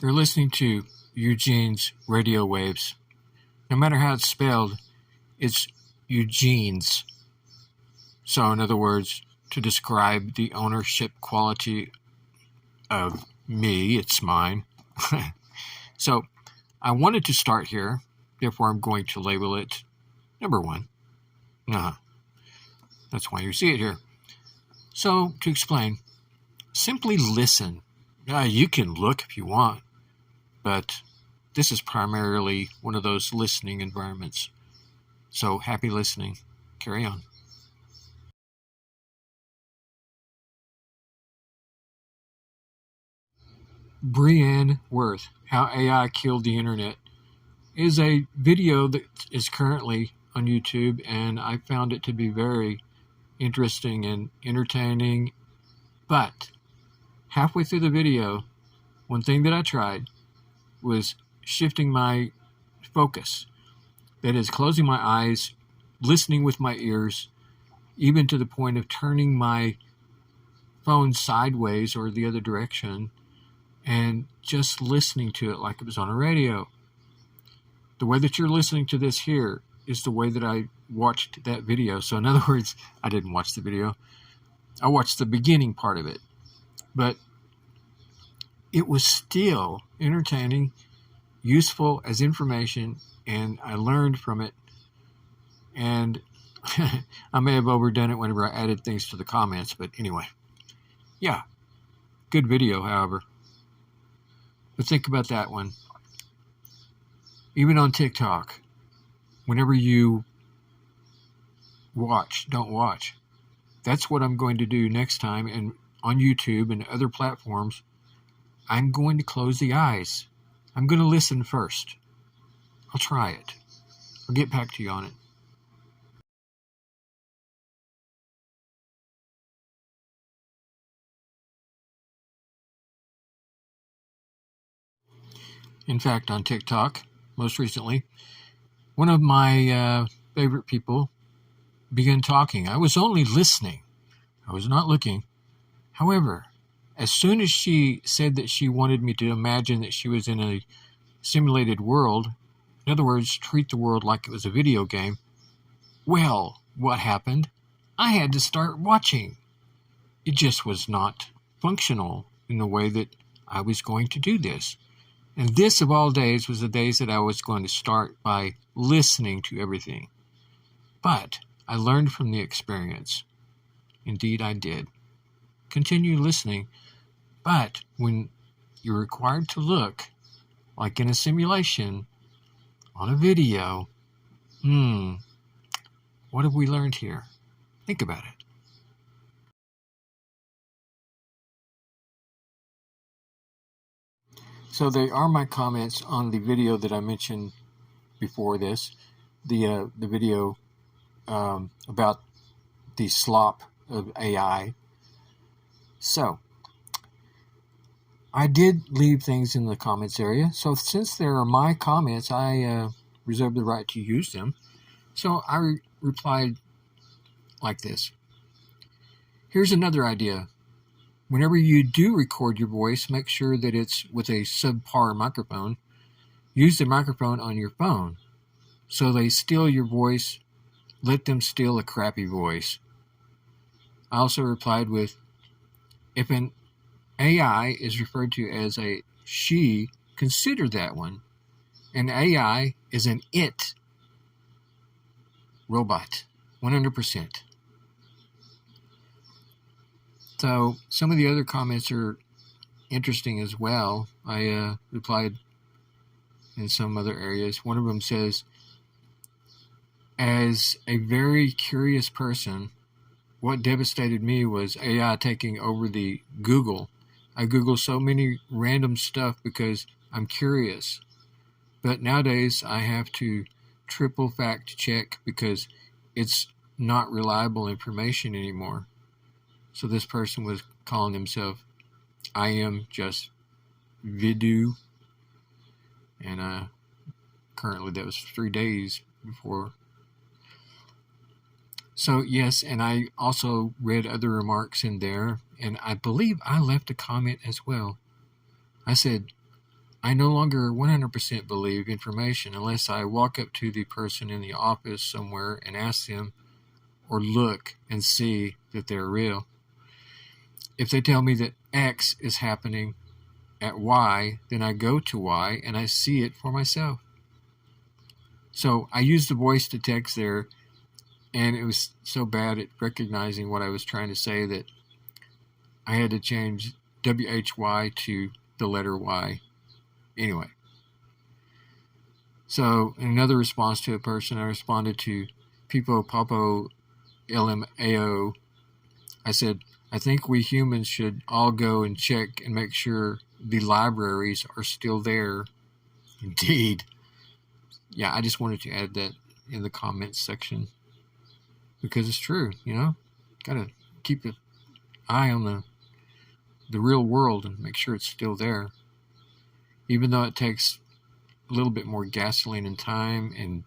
You're listening to Eugenes Radiowaves. No matter how it's spelled, it's Eugenes. So, in other words, to describe the ownership quality of me, it's mine. So, I wanted to start here, therefore I'm going to label it number one. That's why you see it here. So, to explain, simply listen. You can look if you want, but this is primarily one of those listening environments. So, happy listening. Carry on. Brianne Worth, How AI Killed the Internet, is a video that is currently on YouTube, and I found it to be very interesting and entertaining. But halfway through the video, one thing that I tried was shifting my focus. That is, closing my eyes, listening with my ears, even to the point of turning my phone sideways or the other direction, and just listening to it like it was on a radio. The way that you're listening to this here is the way that I watched that video. So in other words, I didn't watch the video. I watched the beginning part of it. But it was still entertaining, useful as information, and I learned from it. And I may have overdone it whenever I added things to the comments, but anyway. Yeah, good video, however. But think about that one. Even on TikTok, whenever you don't watch. That's what I'm going to do next time. And on YouTube and other platforms, I'm going to close the eyes. I'm going to listen first. I'll try it. I'll get back to you on it. In fact, on TikTok, most recently, one of my favorite people began talking. I was only listening. I was not looking. However, as soon as she said that she wanted me to imagine that she was in a simulated world, in other words, treat the world like it was a video game, well, what happened? I had to start watching. It just was not functional in the way that I was going to do this. And this, of all days, was the days that I was going to start by listening to everything. But I learned from the experience. Indeed, I did. Continue listening. But when you're required to look, like in a simulation, on a video, what have we learned here? Think about it. So they are my comments on the video that I mentioned before this, the video about the slop of AI. So I did leave things in the comments area. So since there are my comments, I reserve the right to use them. So I replied like this. Here's another idea. Whenever you do record your voice, make sure that it's with a subpar microphone. Use the microphone on your phone. So they steal your voice, let them steal a crappy voice. I also replied with, if an AI is referred to as a she, consider that one. An AI is an it. Robot. 100%. So some of the other comments are interesting as well. I replied in some other areas. One of them says, as a very curious person, what devastated me was AI taking over the Google. I Google so many random stuff because I'm curious. But nowadays I have to triple fact check because it's not reliable information anymore. So this person was calling himself I am just Vidu. And currently that was 3 days before. So yes, and I also read other remarks in there, and I believe I left a comment as well. I said, I no longer 100% believe information unless I walk up to the person in the office somewhere and ask them or look and see that they're real. If they tell me that X is happening at Y, then I go to Y and I see it for myself. So I used the voice to text there, and it was so bad at recognizing what I was trying to say that I had to change WHY to the letter Y. Anyway. So in another response to a person, I responded to Pipo Popo LMAO. I said, I think we humans should all go and check and make sure the libraries are still there. Indeed. Yeah, I just wanted to add that in the comments section because it's true, Gotta keep an eye on the real world and make sure it's still there. Even though it takes a little bit more gasoline and time and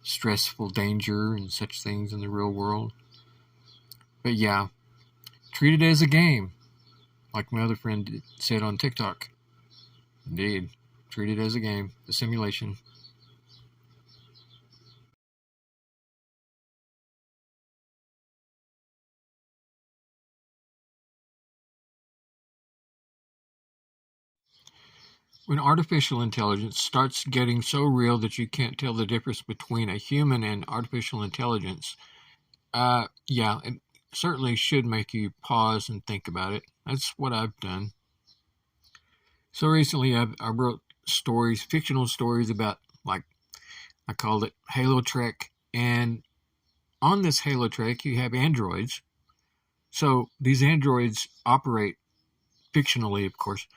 stressful danger and such things in the real world. But yeah, treat it as a game, like my other friend said on TikTok. Indeed, treat it as a game, a simulation. When artificial intelligence starts getting so real that you can't tell the difference between a human and artificial intelligence, it certainly should make you pause and think about it. That's what I've done. So recently I wrote stories, fictional stories about, like, I called it Halo Trek. And on this Halo Trek, you have androids. So these androids operate fictionally, of course,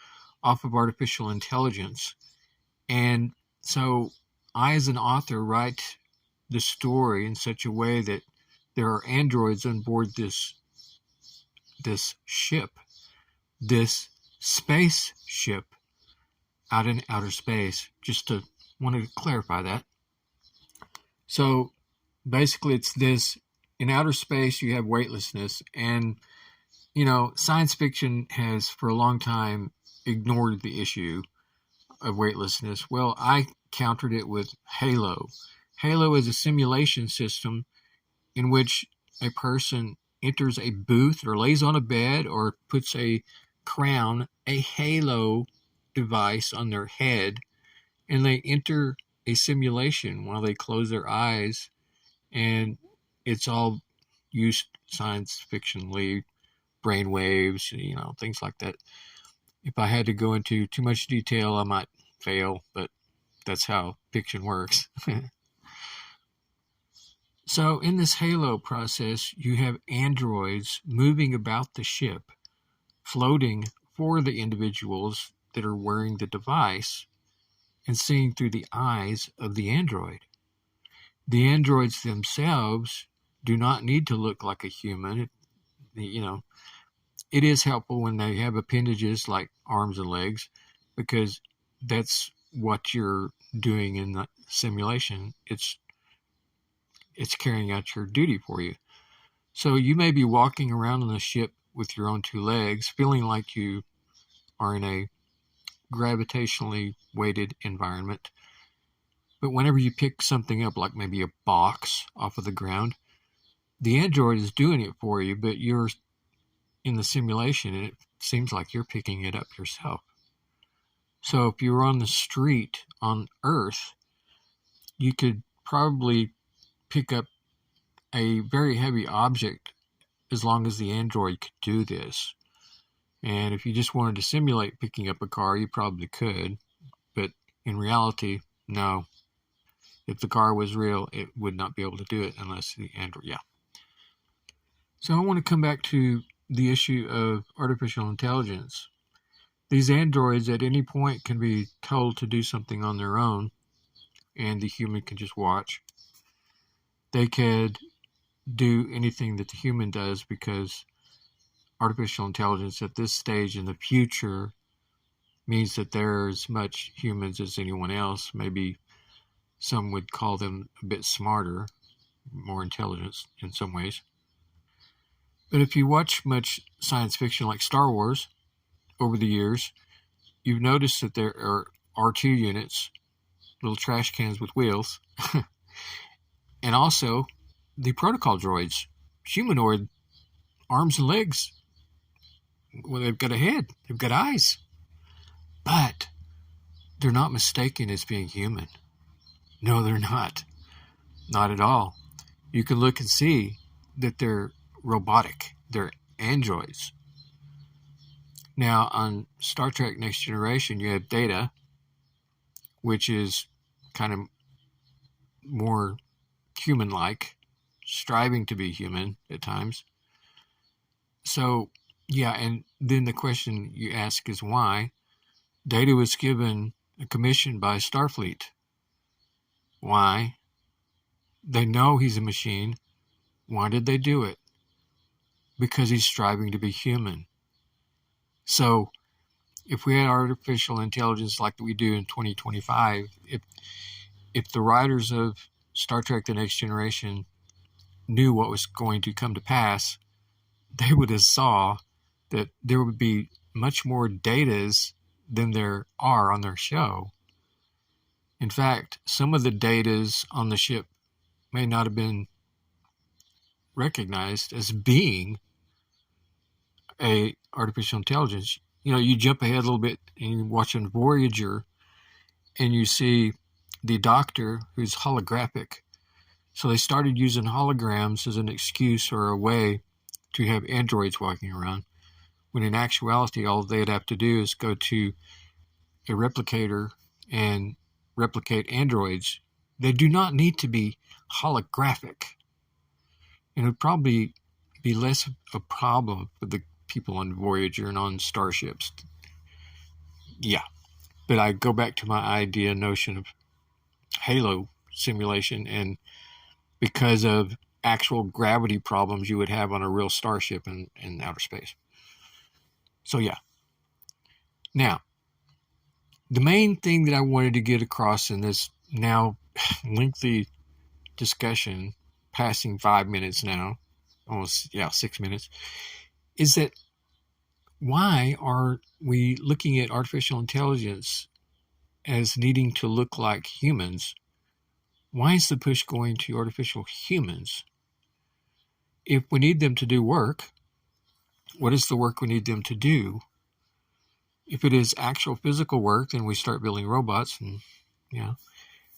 off of artificial intelligence. And so I, as an author, write the story in such a way that there are androids on board this ship, this spaceship out in outer space. Just to wanted to clarify that. So basically, it's this: in outer space, you have weightlessness, and science fiction has for a long time ignored the issue of weightlessness. Well, I countered it with Halo. Halo is a simulation system in which a person enters a booth or lays on a bed or puts a crown, a halo device on their head, and they enter a simulation while they close their eyes, and it's all used science fictionally, brain waves, things like that. If I had to go into too much detail, I might fail, but that's how fiction works. So in this Halo process, you have androids moving about the ship, floating for the individuals that are wearing the device and seeing through the eyes of the android. The androids themselves do not need to look like a human. It is helpful when they have appendages like arms and legs, because that's what you're doing in the simulation. It's carrying out your duty for you. So you may be walking around on the ship with your own two legs, feeling like you are in a gravitationally weighted environment. But whenever you pick something up, like maybe a box off of the ground, the android is doing it for you, but you're in the simulation and it seems like you're picking it up yourself. So if you were on the street on Earth, you could probably pick up a very heavy object as long as the android could do this. And if you just wanted to simulate picking up a car, you probably could. But in reality, no. If the car was real, it would not be able to do it unless the android, yeah. So I want to come back to the issue of artificial intelligence. These androids at any point can be told to do something on their own, and the human can just watch. They could do anything that the human does, because artificial intelligence at this stage in the future means that they're as much humans as anyone else. Maybe some would call them a bit smarter, more intelligent in some ways. But if you watch much science fiction like Star Wars over the years, you've noticed that there are R2 units, little trash cans with wheels, and also the protocol droids, humanoid arms and legs. Well, they've got a head, they've got eyes, but they're not mistaken as being human. No, they're not. Not at all. You can look and see that they're robotic. They're androids. Now, on Star Trek Next Generation, you have Data, which is kind of more human-like, striving to be human at times. So, yeah, and then the question you ask is why. Data was given a commission by Starfleet. Why? They know he's a machine. Why did they do it? Because he's striving to be human. So, if we had artificial intelligence like we do in 2025, if the writers of Star Trek The Next Generation knew what was going to come to pass, they would have saw that there would be much more datas than there are on their show. In fact, some of the datas on the ship may not have been recognized as being a artificial intelligence. You know, you jump ahead a little bit and you watch on Voyager and you see the doctor who's holographic. So they started using holograms as an excuse or a way to have androids walking around, when in actuality all they'd have to do is go to a replicator and replicate androids. They do not need to be holographic. And it would probably be less of a problem for the people on Voyager and on starships. Yeah. But I go back to my notion of Halo simulation, and because of actual gravity problems you would have on a real starship in outer space. So yeah. Now, the main thing that I wanted to get across in this now lengthy discussion, passing 5 minutes now, almost 6 minutes, is that why are we looking at artificial intelligence as needing to look like humans? Why is the push going to artificial humans? If we need them to do work, what is the work we need them to do? If it is actual physical work, then we start building robots and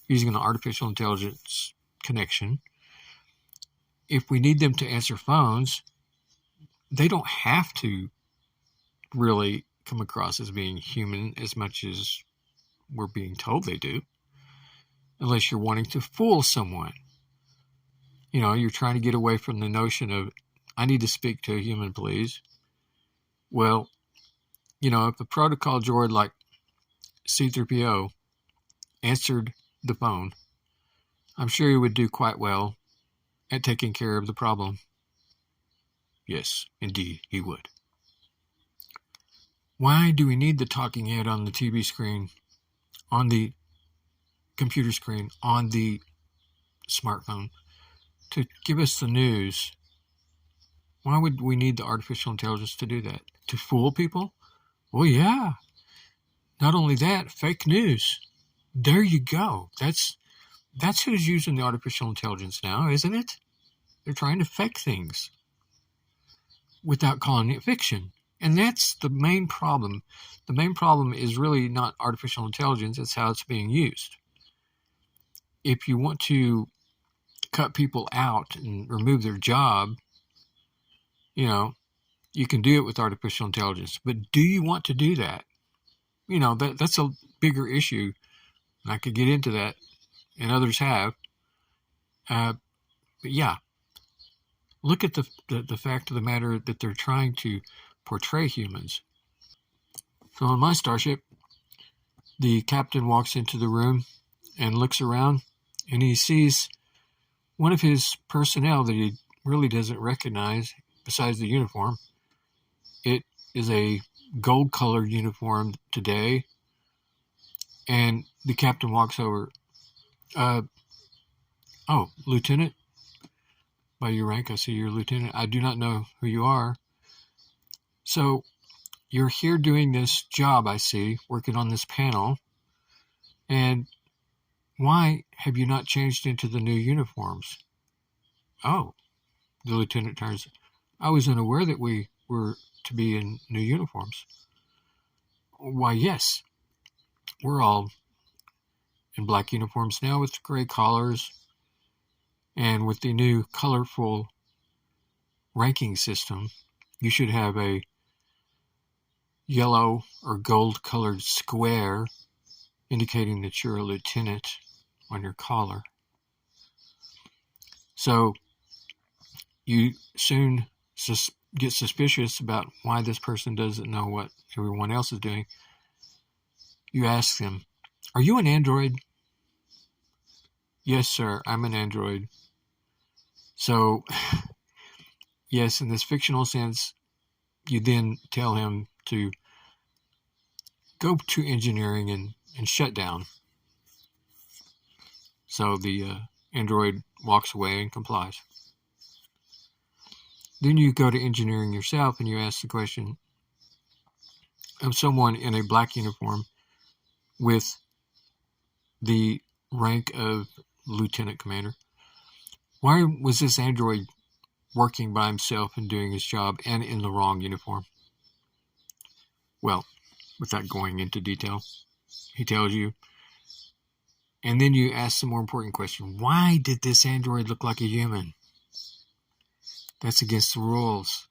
using an artificial intelligence connection. If we need them to answer phones, they don't have to really come across as being human as much as we're being told they do, unless you're wanting to fool someone. You know, you're trying to get away from the notion of, I need to speak to a human, please. Well, you know, if a protocol droid like C-3PO answered the phone, I'm sure he would do quite well at taking care of the problem. Yes, indeed, he would. Why do we need the talking head on the TV screen, on the computer screen, on the smartphone, to give us the news? Why would we need the artificial intelligence to do that? To fool people? Well, yeah. Not only that, fake news. There you go. That's who's using the artificial intelligence now, isn't it? They're trying to fake things without calling it fiction. And that's the main problem. The main problem is really not artificial intelligence, it's how it's being used. If you want to cut people out and remove their job, you can do it with artificial intelligence. But do you want to do that? That's a bigger issue. And I could get into that, and others have. But yeah, look at the fact of the matter that they're trying to portray humans. So on my starship, the captain walks into the room and looks around, and he sees one of his personnel that he really doesn't recognize besides the uniform. It is a gold-colored uniform today, and the captain walks over. Oh, Lieutenant? By your rank, I see you're a lieutenant. I do not know who you are. So, you're here doing this job, I see, working on this panel, and why have you not changed into the new uniforms? Oh, the lieutenant turns. I was unaware that we were to be in new uniforms. Why, yes, we're all in black uniforms now with gray collars, and with the new colorful ranking system, you should have a yellow or gold colored square indicating that you're a lieutenant on your collar. So you soon get suspicious about why this person doesn't know what everyone else is doing. You ask them, "Are you an android?" "Yes, sir, I'm an android." So, yes, in this fictional sense, you then tell him to go to engineering and shut down. So the android walks away and complies. Then you go to engineering yourself and you ask the question of someone in a black uniform with the rank of lieutenant commander. Why was this android working by himself and doing his job and in the wrong uniform? Well, without going into detail, he tells you. And then you ask the more important question. Why did this android look like a human? That's against the rules.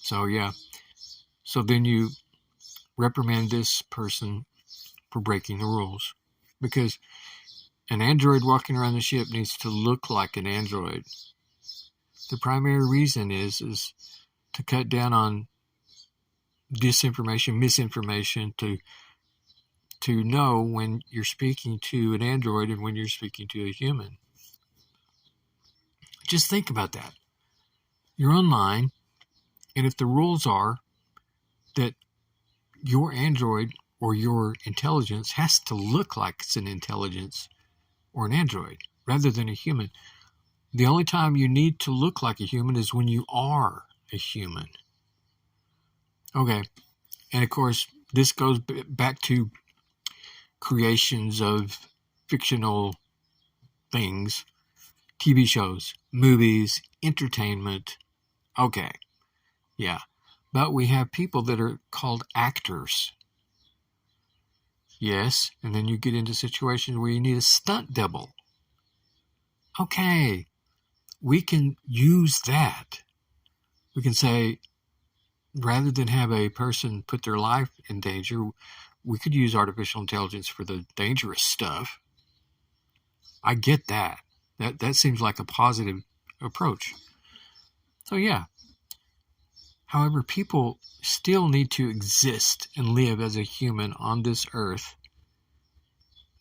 So, yeah. So then you reprimand this person for breaking the rules. Because an android walking around the ship needs to look like an android. The primary reason is to cut down on disinformation, misinformation, to know when you're speaking to an android and when you're speaking to a human. Just think about that. You're online, and if the rules are that your android or your intelligence has to look like it's an intelligence or an android rather than a human, the only time you need to look like a human is when you are a human. Okay, and of course, this goes back to creations of fictional things, TV shows, movies, entertainment. Okay, yeah. But we have people that are called actors. Yes, and then you get into situations where you need a stunt double. Okay, we can use that. We can say, rather than have a person put their life in danger, we could use artificial intelligence for the dangerous stuff. I get that. That seems like a positive approach. So yeah. However, people still need to exist and live as a human on this earth.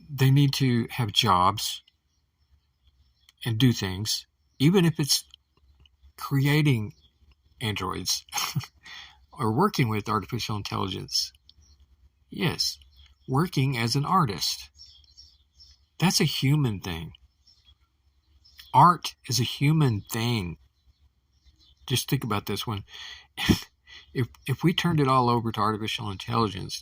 They need to have jobs and do things, even if it's creating androids or working with artificial intelligence. Yes, working as an artist. That's a human thing. Art is a human thing. Just think about this one. If we turned it all over to artificial intelligence,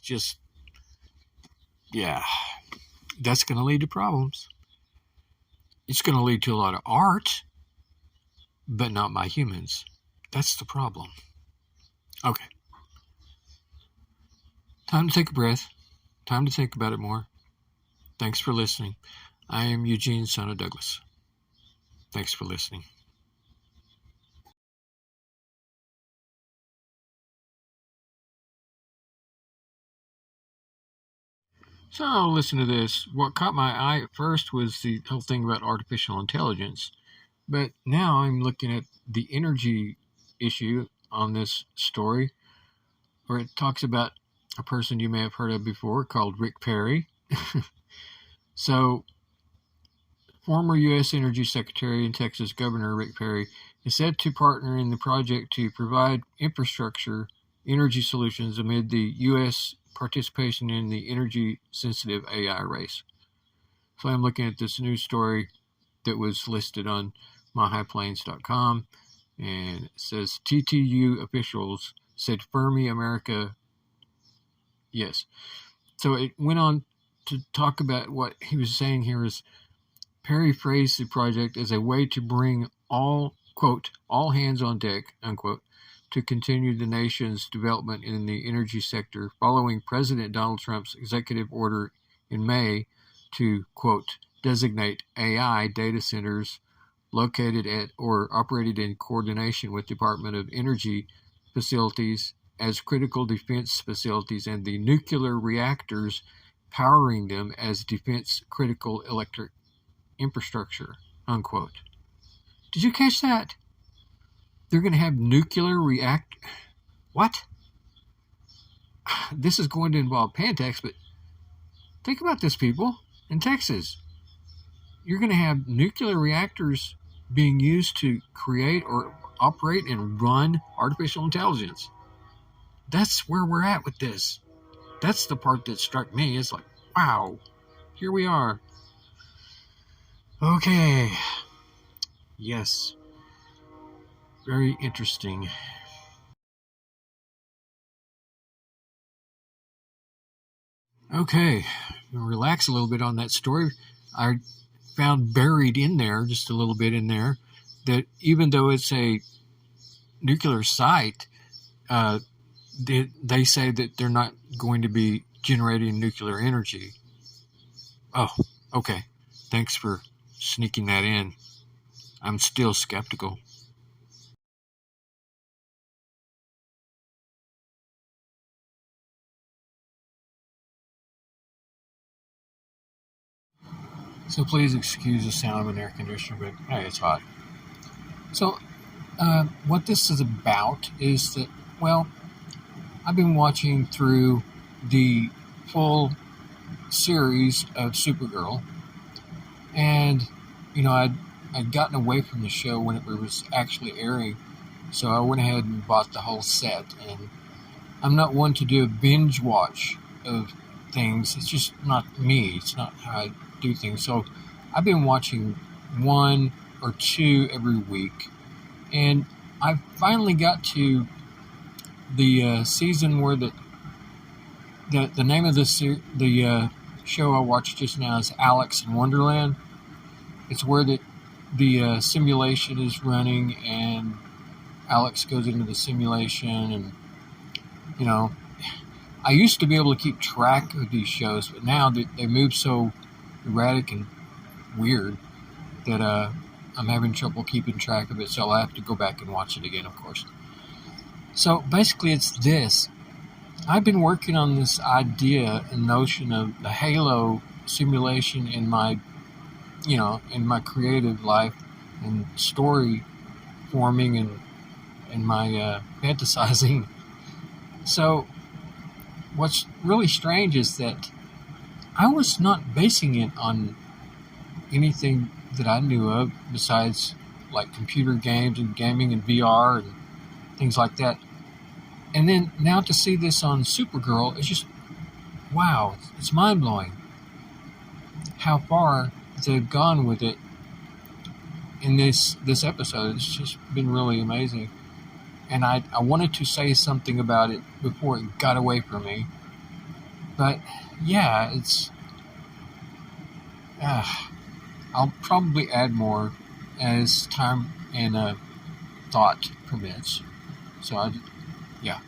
that's going to lead to problems. It's going to lead to a lot of art, but not by humans. That's the problem. Okay. Time to take a breath. Time to think about it more. Thanks for listening. I am Eugene, son of Douglas. Thanks for listening. So, listen to this. What caught my eye at first was the whole thing about artificial intelligence. But now I'm looking at the energy issue on this story, where it talks about a person you may have heard of before called Rick Perry. So, former U.S. Energy Secretary and Texas Governor Rick Perry is said to partner in the project to provide infrastructure energy solutions amid the U.S. participation in the energy-sensitive AI race. So I'm looking at this news story that was listed on myhighplains.com, and it says TTU officials said Fermi America. Yes. So it went on to talk about what he was saying here is Perry phrased the project as a way to bring all, quote, all hands on deck, unquote, to continue the nation's development in the energy sector following President Donald Trump's executive order in May to, quote, designate AI data centers located at or operated in coordination with Department of Energy facilities as critical defense facilities and the nuclear reactors powering them as defense critical electric infrastructure, unquote. Did you catch that? They're going to have nuclear react. What? This is going to involve Pantex, but think about this, people. In Texas, you're going to have nuclear reactors being used to create or operate and run artificial intelligence. That's where we're at with this. That's the part that struck me. It's like, wow, here we are. Okay. Yes. Very interesting. Okay, relax a little bit on that story. I found buried in there, just a little bit in there, that even though it's a nuclear site, they say that they're not going to be generating nuclear energy. Oh, okay. Thanks for sneaking that in. I'm still skeptical. So please excuse the sound of an air conditioner, but hey, it's hot. So what this is about is that, well, I've been watching through the full series of Supergirl, and I'd gotten away from the show when it was actually airing, so I went ahead and bought the whole set. And I'm not one to do a binge watch of things. It's just not me. It's not how I do things. So I've been watching one or two every week, and I finally got to the season where the name of the show I watched just now is Alex in Wonderland. It's where the simulation is running, and Alex goes into the simulation, and I used to be able to keep track of these shows, but now they move so erratic and weird that I'm having trouble keeping track of it, so I'll have to go back and watch it again, of course. So basically it's this. I've been working on this idea and notion of the Halo simulation in my creative life and story forming and my fantasizing. So what's really strange is that I was not basing it on anything that I knew of besides like computer games and gaming and VR and things like that. And then now to see this on Supergirl, it's just, wow, it's mind-blowing how far they've gone with it in this episode. It's just been really amazing. And I wanted to say something about it before it got away from me. But yeah, it's... I'll probably add more as time and thought permits. So yeah.